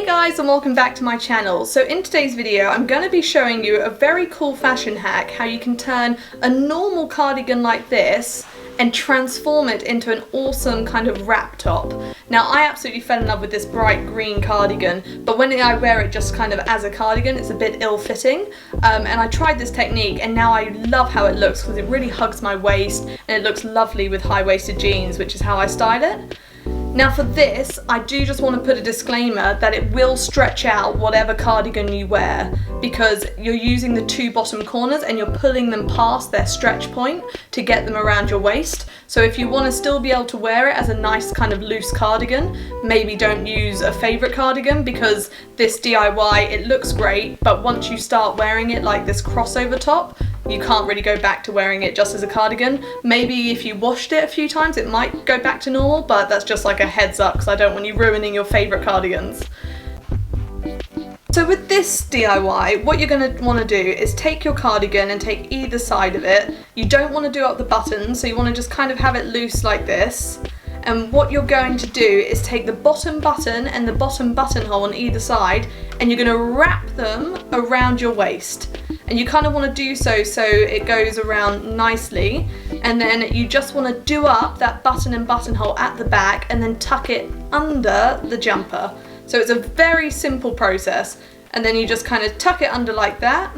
Hey guys, and welcome back to my channel. So in today's video I'm going to be showing you a very cool fashion hack, how you can turn a normal cardigan like this and transform it into an awesome kind of wrap top. Now I absolutely fell in love with this bright green cardigan, but when I wear it just kind of as a cardigan it's a bit ill-fitting, and I tried this technique and now I love how it looks because it really hugs my waist and it looks lovely with high-waisted jeans, which is how I style it. Now for this, I do just want to put a disclaimer that it will stretch out whatever cardigan you wear because you're using the two bottom corners and you're pulling them past their stretch point to get them around your waist. So if you want to still be able to wear it as a nice kind of loose cardigan, maybe don't use a favourite cardigan because this DIY, it looks great, but once you start wearing it like this crossover top, you can't really go back to wearing it just as a cardigan. Maybe if you washed it a few times it might go back to normal, but that's just like a heads up because I don't want you ruining your favourite cardigans. So with this DIY, what you're going to want to do is take your cardigan and take either side of it. You don't want to do up the buttons, so you want to just kind of have it loose like this. And what you're going to do is take the bottom button and the bottom buttonhole on either side and you're going to wrap them around your waist. And you kind of want to do so it goes around nicely, and then you just want to do up that button and buttonhole at the back and then tuck it under the jumper. So it's a very simple process, and then you just kind of tuck it under like that,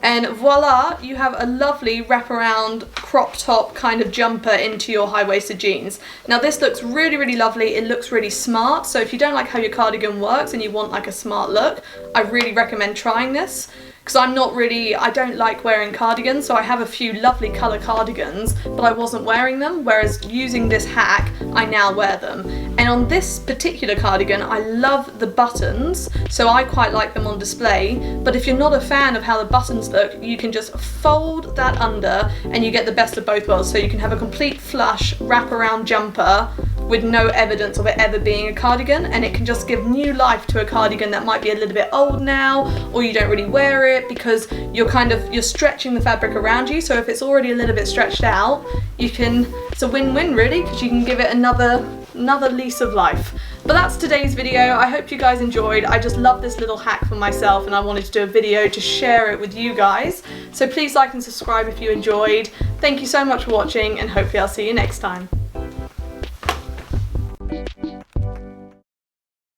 and voila, you have a lovely wraparound crop top kind of jumper into your high-waisted jeans. Now this looks really, really lovely, it looks really smart, so if you don't like how your cardigan works and you want like a smart look, I really recommend trying this. Because I don't like wearing cardigans, so I have a few lovely colour cardigans, but I wasn't wearing them, whereas using this hack, I now wear them. And on this particular cardigan, I love the buttons, so I quite like them on display, but if you're not a fan of how the buttons look, you can just fold that under and you get the best of both worlds, so you can have a complete flush wraparound jumper with no evidence of it ever being a cardigan, and it can just give new life to a cardigan that might be a little bit old now, or you don't really wear it because you're stretching the fabric around you. So if it's already a little bit stretched out, it's a win-win really, because you can give it another lease of life. But that's today's video. I hope you guys enjoyed. I just love this little hack for myself and I wanted to do a video to share it with you guys. So please like and subscribe if you enjoyed. Thank you so much for watching and hopefully I'll see you next time.